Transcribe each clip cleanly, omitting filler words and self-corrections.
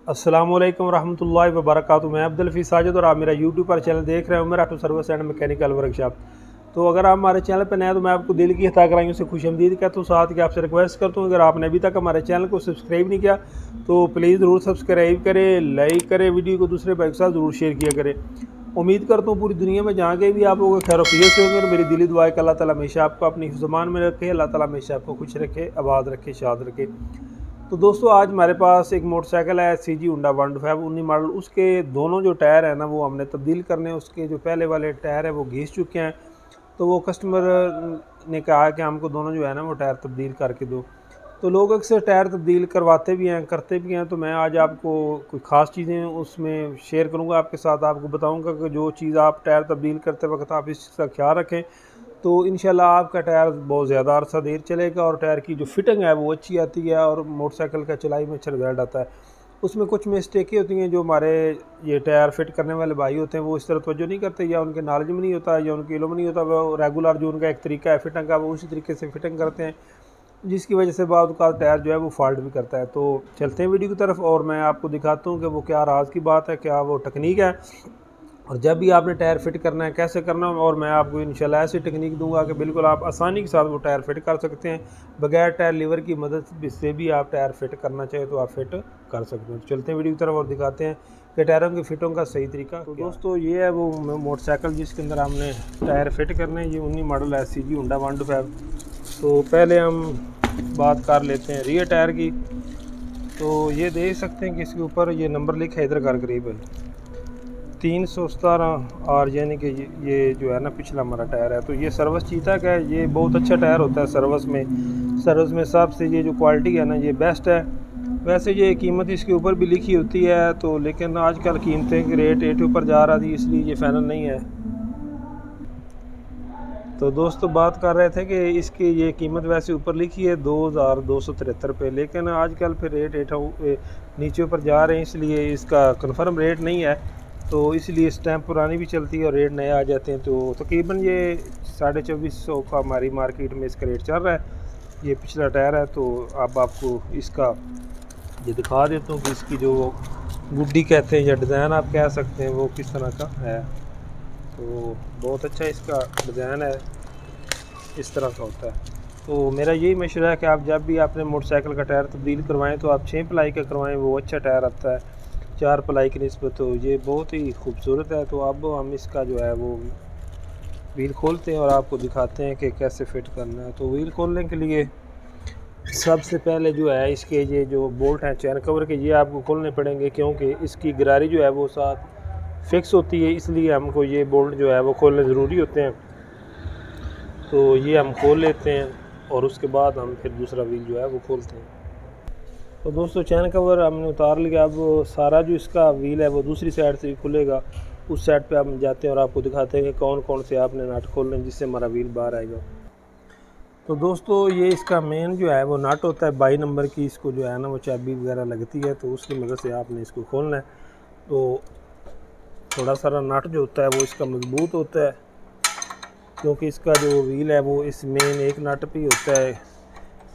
अस्सलामुअलैकुम रहमतुल्लाहि व बरकातुहू। मैं अब्दुल हफीज़ साजिद और आप मेरा यूट्यूब पर चैनल देख रहे हैं Umar auto service and mechanical workshop. तो अगर आप हमारे चैनल पर नए हैं तो मैं आपको दिल की गहराइयों से खुशआमदीद कहता हूँ। साथ ही आपसे रिक्वेस्ट करता हूँ, अगर आपने अभी तक हमारे चैनल को सब्सक्राइब नहीं किया तो प्लीज़ ज़रूर सब्सक्राइब करें, लाइक करें, वीडियो को दूसरे भाई के साथ ज़रूर शेयर किया करें। उम्मीद करता हूँ पूरी दुनिया में जहाँ के भी आप लोग खैर से होंगे और मेरी दिली दुआ है कि अल्लाह ताला हमेशा आपको अपनी ज़ुबान में रखे, अल्लाह ताला हमेशा आपको खुश रखे, आबाद रखे, शाद रखे। तो दोस्तों आज हमारे पास एक मोटरसाइकिल है CG होंडा 125 19 मॉडल। उसके दोनों जो टायर हैं ना वो हमने तब्दील करने, उसके जो पहले वाले टायर है वो घिस चुके हैं। तो वो कस्टमर ने कहा कि हमको दोनों जो है ना वो टायर तब्दील करके दो। तो लोग अक्सर टायर तब्दील करवाते भी हैं, करते भी हैं। तो मैं आज आपको कोई ख़ास चीज़ें उसमें शेयर करूंगा आपके साथ, आपको बताऊंगा कि जो चीज़ आप टायर तब्दील करते वक्त आप इसका ख्याल रखें तो इंशाल्लाह आपका टायर बहुत ज़्यादा अरसा देर चलेगा और टायर की जो फिटिंग है वो अच्छी आती है और मोटरसाइकिल का चलाई में अच्छा रिजल्ट आता है। उसमें कुछ मिस्टेकें होती हैं जो हमारे ये टायर फिट करने वाले भाई होते हैं वो इस तरह तवज्जो नहीं करते, या उनके नॉलेज में नहीं होता, या उनके इल्म में नहीं होता। वो रेगुलर जो उनका एक तरीका है फिटिंग का वो उसी तरीके से फिटिंग करते हैं, जिसकी वजह से बाद का टायर जो है वो फॉल्ट भी करता है। तो चलते हैं वीडियो की तरफ और मैं आपको दिखाता हूँ कि वो क्या राज की बात है, क्या वो टेक्निक है और जब भी आपने टायर फिट करना है कैसे करना है। और मैं आपको इंशाल्लाह ऐसी टेक्निक दूंगा कि बिल्कुल आप आसानी के साथ वो टायर फिट कर सकते हैं, बगैर टायर लीवर की मदद से भी आप टायर फिट करना चाहे तो आप फिट कर सकते हैं। तो चलते हैं वीडियो की तरफ और दिखाते हैं कि टायरों की फिटों का सही तरीका। तो दोस्तों ये है वो मोटरसाइकिल जिसके अंदर हमने टायर फिट करने हैं। ये 19 मॉडल है CG होंडा 125। तो पहले हम बात कर लेते हैं रियर टायर की। तो ये देख सकते हैं कि इसके ऊपर ये नंबर लिखा है, इधर कर करीब 317 और यानी कि ये जो है ना पिछला हमारा टायर है। तो ये सर्विस चीता का है, ये बहुत अच्छा टायर होता है सर्विस में सबसे ये जो क्वालिटी है ना ये बेस्ट है। वैसे ये कीमत इसके ऊपर भी लिखी होती है तो, लेकिन आजकल कीमतें के रेट ऊपर जा रहा थी इसलिए ये फाइनल नहीं है। तो दोस्तों बात कर रहे थे कि इसकी ये कीमत वैसे ऊपर लिखी है 2273 रुपये, लेकिन आजकल फिर रेट नीचे ऊपर जा रहे हैं इसलिए इसका कंफर्म रेट नहीं है। तो इसलिए स्टैम्प पुरानी भी चलती है और रेट नए आ जाते हैं। तो तकरीबन ये 2450 का हमारी मार्केट में इसका रेट चल रहा है। ये पिछला टायर है। तो अब आपको इसका ये दिखा देता हूँ कि इसकी जो गुड्डी कहते हैं या डिज़ाइन आप कह सकते हैं वो किस तरह का है। तो बहुत अच्छा इसका डिज़ाइन है, इस तरह का होता है। तो मेरा यही मशवरा है कि आप जब भी अपने मोटरसाइकिल का टायर तब्दील करवाएं तो आप 6 प्लाई का करवाएं, वो अच्छा टायर आता है 4 प्लाई की निस्बत। तो ये बहुत ही खूबसूरत है। तो अब हम इसका जो है वो व्हील खोलते हैं और आपको दिखाते हैं कि कैसे फिट करना है। तो व्हील खोलने के लिए सबसे पहले जो है इसके ये जो बोल्ट हैं चैन कवर के, ये आपको खोलने पड़ेंगे क्योंकि इसकी गरारी जो है वो साथ फिक्स होती है, इसलिए हमको ये बोल्ट जो है वो खोलने ज़रूरी होते हैं। तो ये हम खोल लेते हैं और उसके बाद हम फिर दूसरा व्हील जो है वो खोलते हैं। तो दोस्तों चैन कवर हमने उतार लिया। अब सारा जो इसका व्हील है वो दूसरी साइड से भी खुलेगा, उस साइड पे हम जाते हैं और आपको दिखाते हैं कि कौन कौन से आपने नट खोलने हैं जिससे हमारा व्हील बाहर आएगा। तो दोस्तों ये इसका मेन जो है वो नट होता है 22 नंबर की, इसको जो है ना वो चाबी वगैरह लगती है तो उसकी मदद से आपने इसको खोलना है। तो थोड़ा सारा नट जो होता है वो इसका मजबूत होता है क्योंकि इसका जो व्हील है वो इस मेन एक नट पे होता है।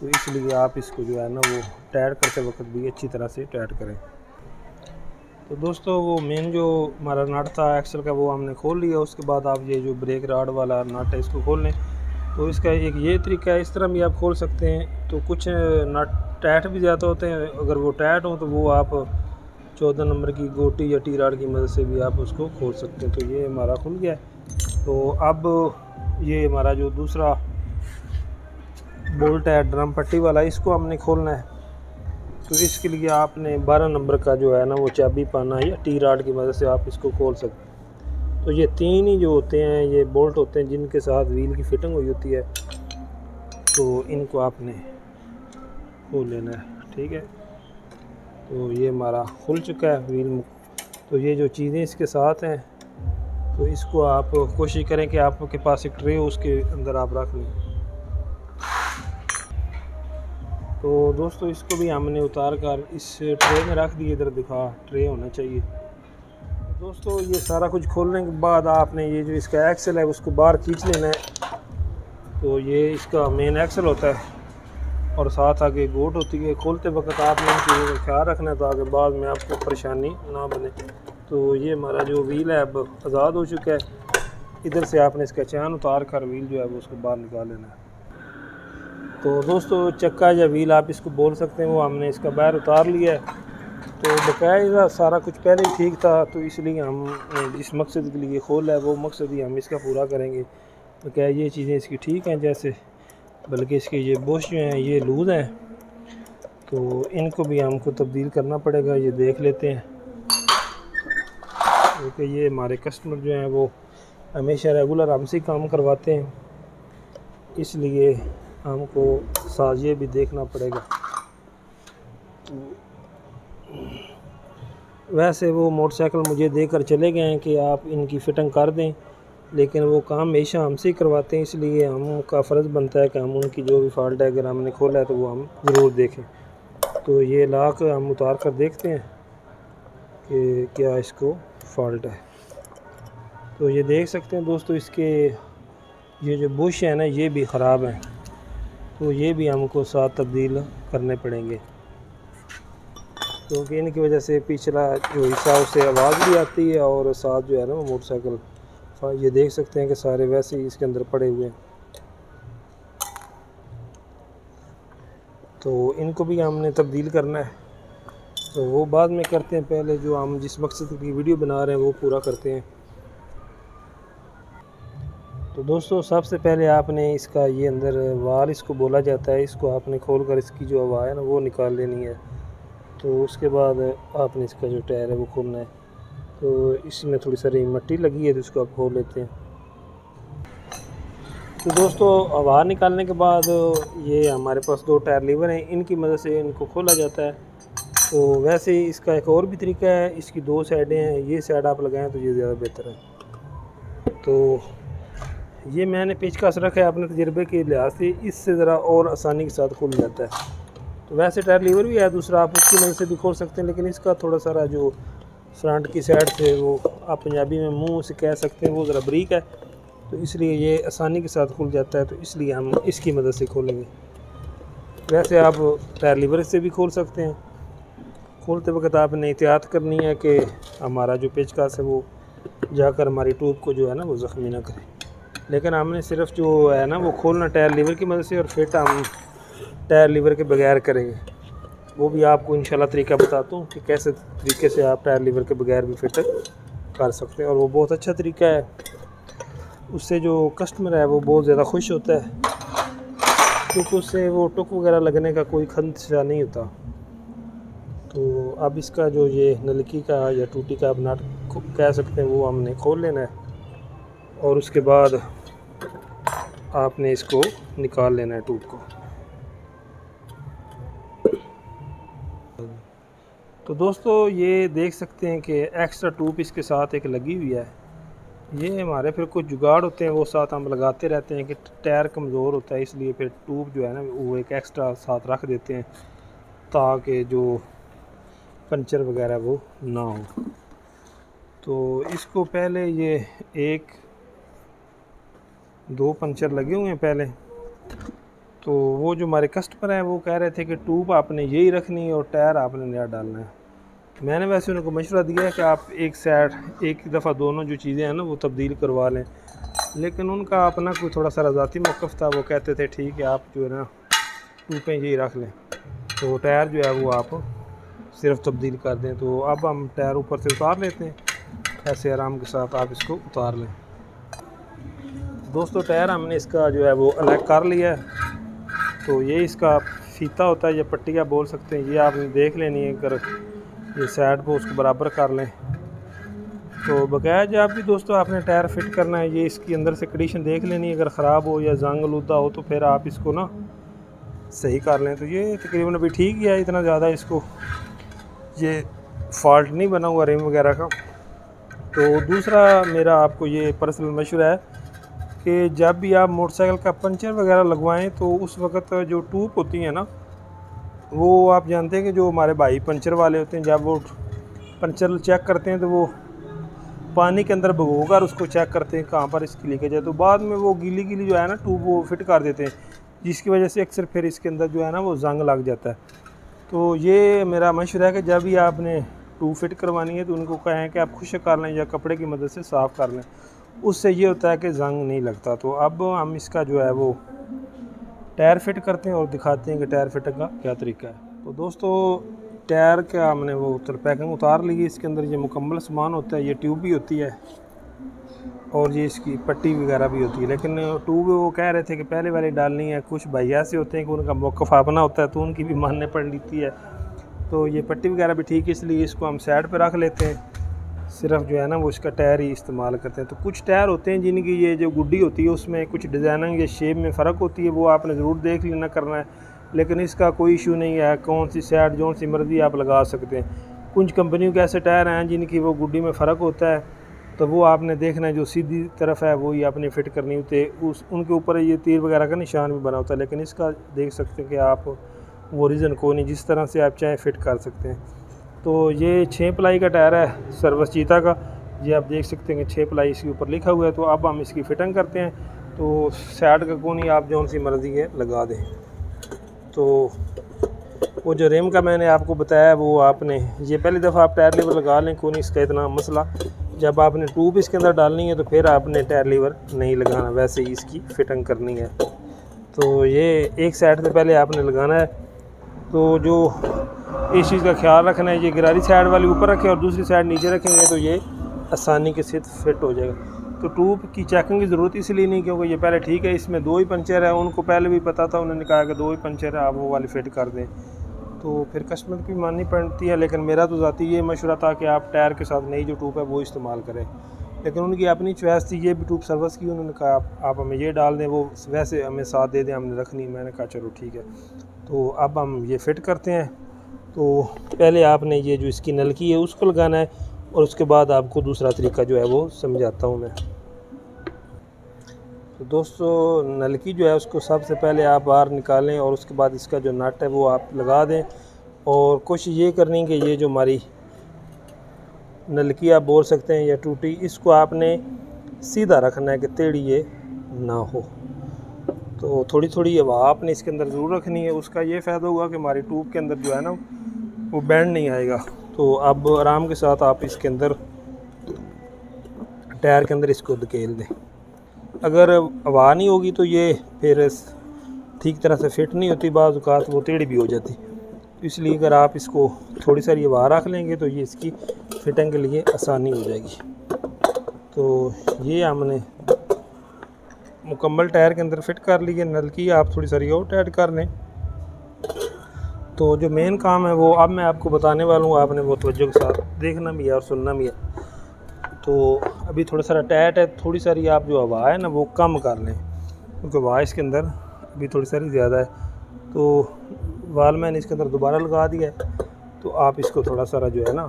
तो इसलिए आप इसको जो है ना वो टाइट करते वक्त भी अच्छी तरह से टाइट करें। तो दोस्तों वो मेन जो हमारा नट था एक्सल का वो हमने खोल लिया। उसके बाद आप ये जो ब्रेक राड वाला नट है इसको खोल लें। तो इसका एक ये तरीका है, इस तरह भी आप खोल सकते हैं। तो कुछ नट टाइट भी ज़्यादा होते हैं, अगर वो टाइट हो तो वो आप 14 नंबर की गोटी या टी राड की मदद से भी आप उसको खोल सकते हैं। तो ये हमारा खुल गया है। तो अब ये हमारा जो दूसरा बोल्ट है ड्रम पट्टी वाला, इसको हमने खोलना है। तो इसके लिए आपने 12 नंबर का जो है ना वो चाबी पाना या टी राड की मदद से आप इसको खोल सकते हैं। तो ये तीन ही जो होते हैं ये बोल्ट होते हैं जिनके साथ व्हील की फिटिंग हुई होती है। तो इनको आपने खोल लेना है, ठीक है। तो ये हमारा खुल चुका है व्हील। तो ये जो चीज़ें इसके साथ हैं तो इसको आप कोशिश करें कि आपके पास एक ट्रे हो उसके अंदर आप रख लें। तो दोस्तों इसको भी हमने उतार कर इस ट्रे में रख दिए, इधर दिखा ट्रे होना चाहिए। दोस्तों ये सारा कुछ खोलने के बाद आपने ये जो इसका एक्सल है उसको बाहर खींच लेना है। तो ये इसका मेन एक्सल होता है और साथ आगे गोट होती है। खोलते वक्त आपने इन चीज़ों का ख्याल रखना है ताकि बाद में आपको परेशानी ना बने। तो ये हमारा जो व्हील है अब आज़ाद हो चुका है। इधर से आपने इसका चैन उतार कर व्हील जो है वो उसको बाहर निकाल लेना है। तो दोस्तों चक्का या व्हील आप इसको बोल सकते हैं, वो हमने इसका बाहर उतार लिया है। तो बकायदा सारा कुछ पहले ही ठीक था, तो इसलिए हम जिस मकसद के लिए खोला है वो मकसद ही हम इसका पूरा करेंगे। तो क्या ये चीज़ें इसकी ठीक हैं जैसे, बल्कि इसके ये बुश जो हैं ये लूज़ हैं, तो इनको भी हमको तब्दील करना पड़ेगा। ये देख लेते हैं क्योंकि ये हमारे कस्टमर जो हैं वो हमेशा रेगुलर हमसे काम करवाते हैं, इसलिए हमको साथ ये भी देखना पड़ेगा। वैसे वो मोटरसाइकिल मुझे देकर चले गए हैं कि आप इनकी फ़िटिंग कर दें, लेकिन वो काम हमेशा हमसे ही करवाते हैं, इसलिए हमका फ़र्ज़ बनता है कि हम उनकी जो भी फ़ॉल्ट है अगर हमने खोला है तो वो हम ज़रूर देखें। तो ये लाक हम उतार कर देखते हैं कि क्या इसको फ़ॉल्ट है। तो ये देख सकते हैं दोस्तों, इसके ये जो बुश है ना ये भी ख़राब है, तो ये भी हमको साथ तब्दील करने पड़ेंगे क्योंकि इनकी वजह से पिछला जो हिस्सा उससे आवाज़ भी आती है और साथ जो है ना वो मोटरसाइकिल ये देख सकते हैं कि सारे वैसे ही इसके अंदर पड़े हुए हैं। तो इनको भी हमने तब्दील करना है, तो वो बाद में करते हैं। पहले जो हम जिस मकसद की वीडियो बना रहे हैं वो पूरा करते हैं। तो दोस्तों सबसे पहले आपने इसका ये अंदर वाल इसको बोला जाता है, इसको आपने खोल कर इसकी जो हवा है ना वो निकाल लेनी है। तो उसके बाद आपने इसका जो टायर है वो खोलना है। तो इसमें थोड़ी सारी मिट्टी लगी है तो इसको आप खोल लेते हैं। तो दोस्तों हवा निकालने के बाद ये हमारे पास 2 टायर लीवर हैं, इनकी मदद से इनको खोला जाता है। तो वैसे ही इसका एक और भी तरीका है, इसकी 2 साइडें हैं, ये साइड आप लगाएं तो ये ज़्यादा बेहतर है। तो ये मैंने पेचकस रखा है अपने तजर्बे के लिहाज से, इससे ज़रा और आसानी के साथ खुल जाता है। तो वैसे टायर लीवर भी है दूसरा, आप उसकी मदद से भी खोल सकते हैं, लेकिन इसका थोड़ा सारा जो फ्रंट की साइड से वो आप पंजाबी में मुंह से कह सकते हैं वो ज़रा बरीक है, तो इसलिए ये आसानी के साथ खुल जाता है, तो इसलिए हम इसकी मदद से खोलेंगे। वैसे आप टायर लीवर से भी खोल सकते हैं। खोलते वक्त आपने एहतियात करनी है कि हमारा जो पेचकस है वो जाकर हमारी ट्यूब को जो है ना वो ज़ख्मी ना करे। लेकिन हमने सिर्फ जो है ना वो खोलना टायर लीवर की मदद से, और फिट हम टायर लीवर के बगैर करेंगे। वो भी आपको इंशाल्लाह तरीका बताता हूँ कि कैसे तरीके से आप टायर लीवर के बगैर भी फिट कर सकते हैं, और वो बहुत अच्छा तरीका है। उससे जो कस्टमर है वो बहुत ज़्यादा खुश होता है क्योंकि उससे वो टुक वगैरह लगने का कोई खदशा नहीं होता। तो अब इसका जो ये नलकी का या टूटी का आप नट कह सकते हैं वो हमने खोल लेना है, और उसके बाद आपने इसको निकाल लेना है ट्यूब को। तो दोस्तों ये देख सकते हैं कि एक्स्ट्रा ट्यूब इसके साथ एक लगी हुई है। ये हमारे फिर कुछ जुगाड़ होते हैं वो साथ हम लगाते रहते हैं कि टायर कमज़ोर होता है, इसलिए फिर ट्यूब जो है ना वो एक एक्स्ट्रा साथ रख देते हैं ताकि जो पंचर वगैरह वो ना हो। तो इसको पहले ये 1-2 पंचर लगे हुए हैं पहले। तो वो जो हमारे कस्टमर हैं वो कह रहे थे कि ट्यूब आपने यही रखनी है और टायर आपने नया डालना है। मैंने वैसे उनको मशवरा दिया है कि आप एक दफ़ा दोनों जो चीज़ें हैं ना वो तब्दील करवा लें, लेकिन उनका अपना कोई थोड़ा सा ज़ाती मौक़िफ़ था। वो कहते थे ठीक है आप जो है ना ट्यूबें यही रख लें, तो टायर जो है वो आप सिर्फ तब्दील कर दें। तो अब हम टायर ऊपर से उतार लेते हैं, ऐसे आराम के साथ आप इसको उतार लें। दोस्तों टायर हमने इसका जो है वो अलग कर लिया है। तो ये इसका फीता होता है या पट्टियाँ बोल सकते हैं, ये आपने देख लेनी है। अगर ये साइड पर उसको बराबर कर लें तो बकाया जब भी दोस्तों आपने टायर फिट करना है, ये इसकी अंदर से कंडीशन देख लेनी है। अगर ख़राब हो या जंग आलूदा हो तो फिर आप इसको ना सही कर लें। तो ये तकरीबन अभी ठीक ही है, इतना ज़्यादा इसको ये फॉल्ट नहीं बना हुआ रिम वगैरह का। तो दूसरा मेरा आपको ये पर्सनल मशवरा है कि जब भी आप मोटरसाइकिल का पंचर वगैरह लगवाएं तो उस वक्त जो ट्यूब होती है ना वो आप जानते हैं कि जो हमारे भाई पंचर वाले होते हैं जब वो पंचर चेक करते हैं तो वो पानी के अंदर भिगोकर उसको चेक करते हैं कहाँ पर इसकी लीकेज है। तो बाद में वो गीली जो है ना ट्यूब वो फिट कर देते हैं, जिसकी वजह से अक्सर फिर इसके अंदर जो है ना वो जंग लग जाता है। तो ये मेरा मशवरा है कि जब भी आपने ट्यूब फिट करवानी है तो उनको कहें कि आप खुश्क कर लें या कपड़े की मदद से साफ़ कर लें, उससे ये होता है कि जंग नहीं लगता। तो अब हम इसका जो है वो टायर फिट करते हैं और दिखाते हैं कि टायर फिटिंग का क्या तरीका है। तो दोस्तों टायर का हमने वो पैकिंग उतार ली है। इसके अंदर ये मुकम्मल सामान होता है, ये ट्यूब भी होती है और ये इसकी पट्टी वगैरह भी होती है। लेकिन ट्यूब वो कह रहे थे कि पहले वाली डालनी है, कुछ भाई ऐसे होते हैं कि उनका मौक़िफ़ अपना होता है तो उनकी भी मानने पड़ लेती है। तो ये पट्टी वगैरह भी ठीक है, इसलिए इसको हम साइड पे रख लेते हैं, सिर्फ जो है ना वो इसका टायर ही इस्तेमाल करते हैं। तो कुछ टायर होते हैं जिनकी ये जो गुड्डी होती है उसमें कुछ डिज़ाइनिंग या शेप में फ़र्क होती है, वो आपने ज़रूर देख लेना करना है। लेकिन इसका कोई इशू नहीं है, कौन सी साइड जो सी मर्ज़ी आप लगा सकते हैं। कुछ कंपनियों के ऐसे टायर हैं जिनकी वो गुड्डी में फ़र्क होता है, तो वो आपने देखना है जो सीधी तरफ है वो ही आपने फ़िट करनी होती है। उनके ऊपर ये तीर वगैरह का निशान भी बना होता है, लेकिन इसका देख सकते हैं कि आप वो रीज़न को नहीं, जिस तरह से आप चाहें फ़िट कर सकते हैं। तो ये 6 प्लाई का टायर है सर्विस चीता का, ये आप देख सकते हैं कि 6 प्लाई इसके ऊपर लिखा हुआ है। तो अब हम इसकी फ़िटिंग करते हैं। तो साइड का कोनी आप जो सी मर्ज़ी है लगा दें। तो वो जो रिम का मैंने आपको बताया वो आपने ये पहली दफ़ा आप टायर लीवर लगा लें, कोनी इसका इतना मसला। जब आपने ट्यूब इसके अंदर डालनी है तो फिर आपने टायर लीवर नहीं लगाना, वैसे ही इसकी फ़िटिंग करनी है। तो ये एक साइड से पहले आपने लगाना है। तो जो इस चीज़ का ख्याल रखना है, ये गिरारी साइड वाली ऊपर रखें और दूसरी साइड नीचे रखेंगे तो ये आसानी के साथ फिट हो जाएगा। तो ट्यूब की चेकिंग की ज़रूरत इसलिए नहीं क्योंकि ये पहले ठीक है, इसमें 2 ही पंचर है, उनको पहले भी पता था, उन्होंने कहा कि 2 ही पंचर है, आप वो वाली फ़िट कर दें। तो फिर कस्टमर की माननी पड़ती है, लेकिन मेरा तो ज़ाती ये मशवरा था कि आप टायर के साथ नई जो ट्यूब है वो इस्तेमाल करें। लेकिन उनकी अपनी चॉइस थी, ये भी ट्यूब सर्विस की, उन्होंने कहा आप हमें ये डाल दें, वो वैसे हमें साथ दे दें, हमने रखनी। मैंने कहा चलो ठीक है। तो अब हम ये फ़िट करते हैं। तो पहले आपने ये जो इसकी नलकी है उसको लगाना है और उसके बाद आपको दूसरा तरीका जो है वो समझाता हूँ मैं। तो दोस्तों नलकी जो है उसको सबसे पहले आप बाहर निकालें और उसके बाद इसका जो नट है वो आप लगा दें। और कोशिश ये करनी कि ये जो हमारी नलकी आप बोल सकते हैं या टूटी, इसको आपने सीधा रखना है कि टेढ़ी ये ना हो। तो थोड़ी थोड़ी हवा आपने इसके अंदर ज़रूर रखनी है। उसका ये फ़ायदा होगा कि हमारी ट्यूब के अंदर जो है ना वो बैंड नहीं आएगा। तो अब आराम के साथ आप इसके अंदर टायर के अंदर इसको धकेल दें। अगर हवा नहीं होगी तो ये फिर ठीक तरह से फिट नहीं होती, बाज़ औक़ात वो टेढ़ी भी हो जाती। इसलिए अगर आप इसको थोड़ी सारी हवा रख लेंगे तो ये इसकी फिटिंग के लिए आसानी हो जाएगी। तो ये हमने मुकम्मल टायर के अंदर फिट कर ली है। नलकी आप थोड़ी सारी और टाइट कर लें। तो जो मेन काम है वो अब मैं आपको बताने वाला हूँ, आपने वो तवज्जो के साथ देखना भी है और सुनना भी है। तो अभी थोड़ा सारा टाइट है, थोड़ी सारी आप जो हवा है ना वो कम कर लें, क्योंकि हवा इसके अंदर अभी थोड़ी सारी ज़्यादा है। तो वाल मैंने इसके अंदर दोबारा लगा दिया है। तो आप इसको थोड़ा सारा जो है ना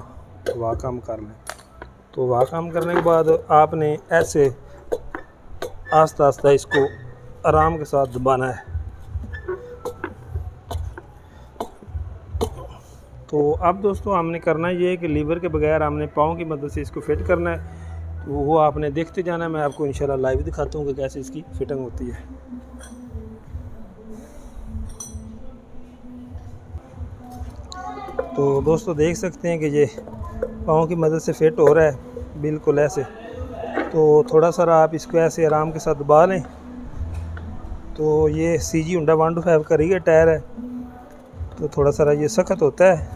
हवा कम कर लें। तो हवा कम करने के बाद आपने ऐसे आस्ता आस्ता इसको आराम के साथ दबाना है। तो अब दोस्तों हमने करना ये है कि लीवर के बगैर हमने पाँव की मदद से इसको फिट करना है। तो वो आपने देखते जाना है, मैं आपको इंशाल्लाह लाइव दिखाता हूँ कि कैसे इसकी फिटिंग होती है। तो दोस्तों देख सकते हैं कि ये पाँव की मदद से फिट हो रहा है बिल्कुल ऐसे। तो थोड़ा सारा आप इसको ऐसे आराम के साथ दबा लें। तो ये CG Honda 125 का रियर टायर है, तो थोड़ा सारा ये सख्त होता है,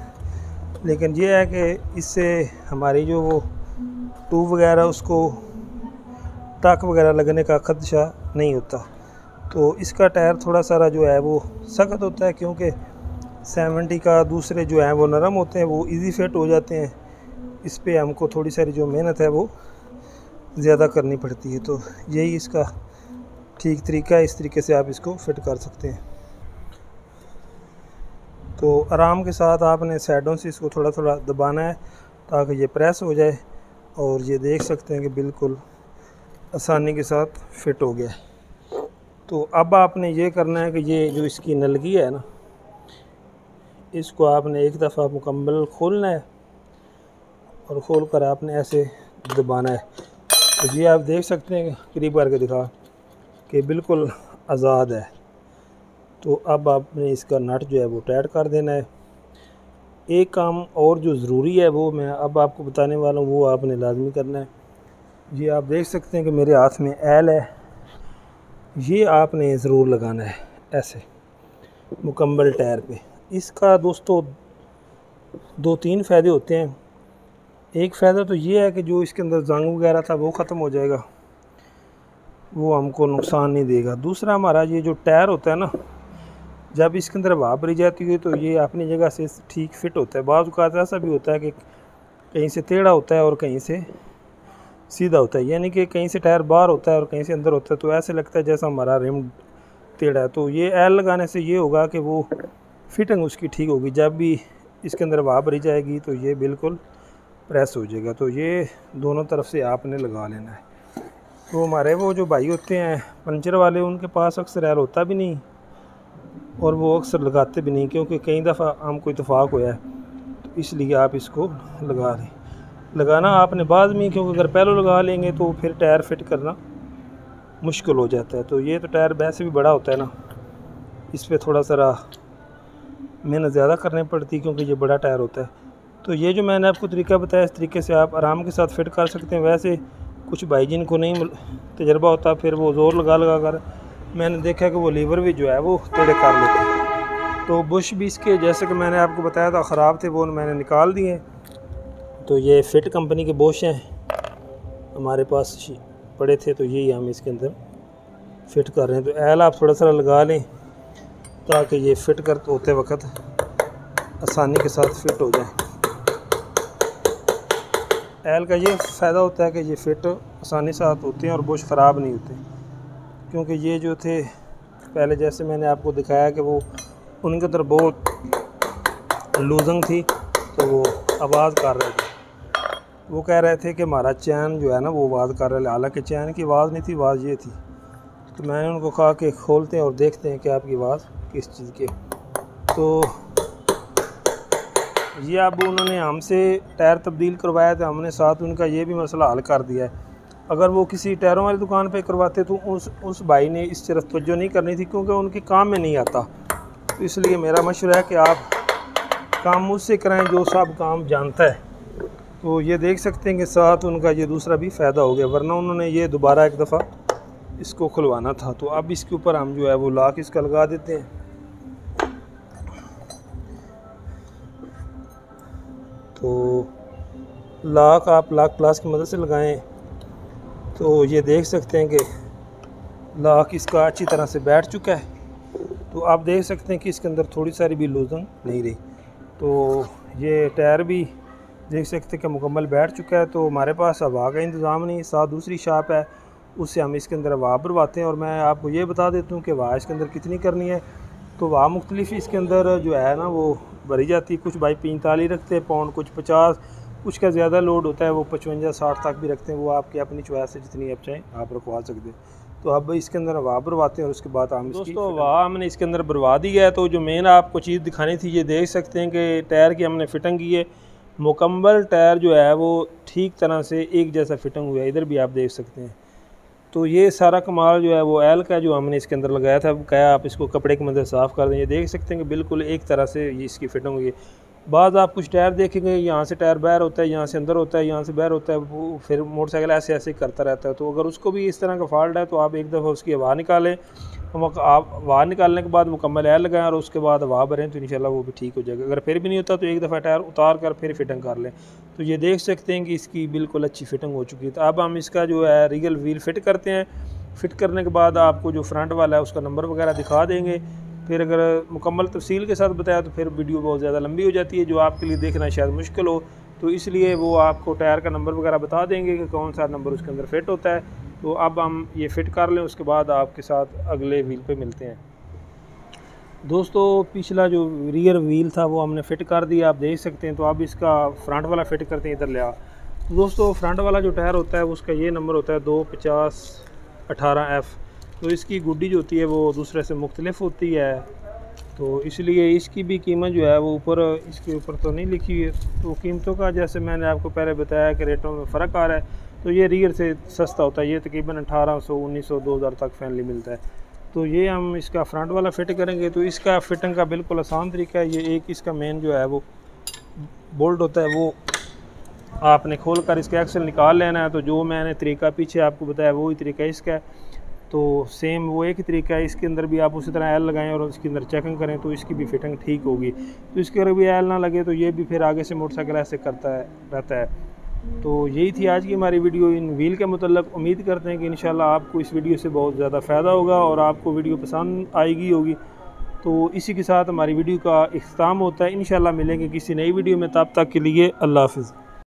लेकिन ये है कि इससे हमारी जो वो ट्यूब वगैरह उसको टाक वगैरह लगने का खदशा नहीं होता। तो इसका टायर थोड़ा सारा जो है वो सख्त होता है, क्योंकि 70 का दूसरे जो हैं वो नरम होते हैं, वो इजी फिट हो जाते हैं। इस पे हमको थोड़ी सारी जो मेहनत है वो ज़्यादा करनी पड़ती है। तो यही इसका ठीक तरीका है, इस तरीके से आप इसको फिट कर सकते हैं। तो आराम के साथ आपने साइडों से इसको थोड़ा थोड़ा दबाना है ताकि ये प्रेस हो जाए। और ये देख सकते हैं कि बिल्कुल आसानी के साथ फिट हो गया है। तो अब आपने ये करना है कि ये जो इसकी नलकी है ना, इसको आपने एक दफ़ा मुकम्मल खोलना है और खोल कर आपने ऐसे दबाना है। तो ये आप देख सकते हैं, करीब करके दिखा कि बिल्कुल आज़ाद है। तो अब आपने इसका नट जो है वो टाइट कर देना है। एक काम और जो ज़रूरी है वो मैं अब आपको बताने वाला हूँ, वो आपने लाजमी करना है। ये आप देख सकते हैं कि मेरे हाथ में एल है, ये आपने ज़रूर लगाना है ऐसे मुकम्मल टायर पे। इसका दोस्तों 2-3 फ़ायदे होते हैं। एक फ़ायदा तो ये है कि जो इसके अंदर जंग वगैरह था वो ख़त्म हो जाएगा, वो हमको नुकसान नहीं देगा। दूसरा हमारा ये जो टायर होता है ना, जब इसके अंदर हवा भरी जाती है तो ये अपनी जगह से ठीक फिट होता है। बाज़ औक़ात ऐसा भी होता है कि कहीं से टेढ़ा होता है और कहीं से सीधा होता है, यानी कि कहीं से टायर बाहर होता है और कहीं से अंदर होता है, तो ऐसे लगता है जैसा हमारा रिम टेढ़ा है। तो ये एल लगाने से ये होगा कि वो फिटिंग उसकी ठीक होगी। जब भी इसके अंदर हवा भरी जाएगी तो ये बिल्कुल प्रेस हो जाएगा। तो ये दोनों तरफ से आपने लगा लेना है। तो हमारे वो जो भाई होते हैं पंचर वाले, उनके पास अक्सर एल होता भी नहीं और वो अक्सर लगाते भी नहीं, क्योंकि कई दफ़ा हमको इत्तेफाक हुआ है। तो इसलिए आप इसको लगा लें। लगाना आपने बाद में, क्योंकि अगर पहले लगा लेंगे तो फिर टायर फिट करना मुश्किल हो जाता है। तो ये तो टायर वैसे भी बड़ा होता है ना, इस पर थोड़ा सा मेहनत ज़्यादा करनी पड़ती है क्योंकि ये बड़ा टायर होता है। तो ये जो मैंने आपको तरीका बताया, इस तरीके से आप आराम के साथ फिट कर सकते हैं। वैसे कुछ भाई जिनको नहीं तजर्बा होता, फिर वो ज़ोर लगा कर, मैंने देखा कि वो लीवर भी जो है वो टेढ़े कर लेते हैं। तो बुश भी इसके, जैसे कि मैंने आपको बताया था, ख़राब थे, वो मैंने निकाल दिए। तो ये फिट कंपनी के बुश हैं, हमारे पास पड़े थे, तो यही हम इसके अंदर फिट कर रहे हैं। तो एल आप थोड़ा सा लगा लें ताकि ये फिट कर होते वक्त आसानी के साथ फिट हो जाए। एल का ये फ़ायदा होता है कि ये फिट आसानी से होते हैं और बुश ख़राब नहीं होते, क्योंकि ये जो थे पहले, जैसे मैंने आपको दिखाया कि वो उनके अंदर बहुत लूजिंग थी, तो वो आवाज़ कर रहे थे। वो कह रहे थे कि हमारा चैन जो है ना वो आवाज़ कर रहा है, हालांकि चैन की आवाज़ नहीं थी, आवाज़ ये थी। तो मैंने उनको कहा कि खोलते हैं और देखते हैं कि आपकी आवाज़ किस चीज़ की। तो ये अब उन्होंने हमसे टायर तब्दील करवाया था, हमने साथ उनका ये भी मसला हल कर दिया है। अगर वो किसी टायरों वाली दुकान पे करवाते तो उस भाई ने इस तरफ तवज्जो नहीं करनी थी, क्योंकि उनके काम में नहीं आता। तो इसलिए मेरा मशवरा है कि आप काम मुझसे कराएं जो सब काम जानता है। तो ये देख सकते हैं कि साथ उनका ये दूसरा भी फ़ायदा हो गया, वरना उन्होंने ये दोबारा एक दफ़ा इसको खुलवाना था। तो अब इसके ऊपर हम जो है वो लॉक इसका लगा देते हैं। तो लॉक आप लॉक प्लास की मदद से लगाएं। तो ये देख सकते हैं कि लॉक इसका अच्छी तरह से बैठ चुका है। तो आप देख सकते हैं कि इसके अंदर थोड़ी सारी भी लूजिंग नहीं रही। तो ये टायर भी देख सकते हैं कि मुकम्मल बैठ चुका है। तो हमारे पास हवा का इंतज़ाम नहीं, साथ दूसरी शाप है, उससे हम इसके अंदर हवा भरवाते हैं। और मैं आपको ये बता देता हूँ कि हवा इसके अंदर कितनी करनी है। तो हवा मुख्तलिफ इसके अंदर जो है ना वो भरी जाती है। कुछ भाई 45 रखते हैं पाउंड, कुछ 50, कुछ का ज़्यादा लोड होता है वो 55-60 तक भी रखते हैं। वो आपकी अपनी चॉइस है, जितनी आप चाहें आप रखवा सकते हैं। तो अब इसके अंदर हवा भरवाते हैं और उसके बाद हम दोस्तों हवा हमने इसके अंदर भरवा दी है। तो जो मेन आपको चीज़ दिखानी थी, ये देख सकते हैं कि टायर की हमने फिटिंग की है। मुकम्मल टायर जो है वो ठीक तरह से एक जैसा फिटिंग हुआ है, इधर भी आप देख सकते हैं। तो ये सारा कमाल जो है वो एल का जो हमने इसके अंदर लगाया था, क्या आप इसको कपड़े की मदद साफ़ कर दें। ये देख सकते हैं कि बिल्कुल एक तरह से ये इसकी फिटिंग हुई है। बाद आप कुछ टायर देखेंगे, यहाँ से टायर बाहर होता है, यहाँ से अंदर होता है, यहाँ से बाहर होता है, वो फिर मोटरसाइकिल ऐसे ऐसे करता रहता है। तो अगर उसको भी इस तरह का फॉल्ट है तो आप एक दफ़ा उसकी हवा निकालें, आप हवा निकालने के बाद मुकम्मल एयर लगाएं और उसके बाद हवा भरें, तो इंशाल्लाह वो भी ठीक हो जाएगा। अगर फिर भी नहीं होता तो एक दफ़ा टायर उतार कर फिर फिटिंग कर लें। तो ये देख सकते हैं कि इसकी बिल्कुल अच्छी फिटिंग हो चुकी है। तो अब हम इसका जो है रियल व्हील फिट करते हैं। फिट करने के बाद आपको जो फ्रंट वाला है उसका नंबर वगैरह दिखा देंगे। फिर अगर मुकम्मल तफसील के साथ बताया तो फिर वीडियो बहुत ज़्यादा लंबी हो जाती है, जो आपके लिए देखना शायद मुश्किल हो। तो इसलिए वो आपको टायर का नंबर वगैरह बता देंगे कि कौन सा नंबर उसके अंदर फिट होता है। तो अब हम ये फ़िट कर लें, उसके बाद आपके साथ अगले व्हील पे मिलते हैं। दोस्तों पिछला जो रियर व्हील था वो हमने फ़िट कर दिया, आप देख सकते हैं। तो अब इसका फ्रंट वाला फ़िट करते हैं, इधर ले आ। तो दोस्तों फ्रंट वाला जो टायर होता है उसका ये नंबर होता है 250-18F। तो इसकी गुड्डी जो होती है वो दूसरे से मुख्तलिफ होती है, तो इसलिए इसकी भी कीमत जो है वो ऊपर इसके ऊपर तो नहीं लिखी है। तो कीमतों का जैसे मैंने आपको पहले बताया कि रेटों में फ़र्क आ रहा है। तो ये रियर से सस्ता होता है, ये तकरीबन 1800, 1900, 2000 तक फाइनली मिलता है। तो ये हम इसका फ्रंट वाला फिट करेंगे। तो इसका फिटिंग का बिल्कुल आसान तरीका है। ये एक इसका मेन जो है वो बोल्ट होता है, वो आपने खोल कर इसका एक्सल निकाल लेना है। तो जो मैंने तरीका पीछे आपको बताया वही तरीका इसका है। तो सेम वो एक ही तरीका है, इसके अंदर भी आप उसी तरह एल लगाएं और इसके अंदर चेकिंग करें तो इसकी भी फिटिंग ठीक होगी। तो इसके अगर भी एल ना लगे तो ये भी फिर आगे से मोटरसाइकिल ऐसे करता है रहता है। तो यही थी आज की हमारी वीडियो इन व्हील के मतलब। उम्मीद करते हैं कि इंशाल्लाह आपको इस वीडियो से बहुत ज़्यादा फ़ायदा होगा और आपको वीडियो पसंद आएगी होगी। तो इसी के साथ हमारी वीडियो का इख्तिताम होता है। इंशाल्लाह मिलेंगे किसी नई वीडियो में, तब तक के लिए अल्लाह हाफ़िज़।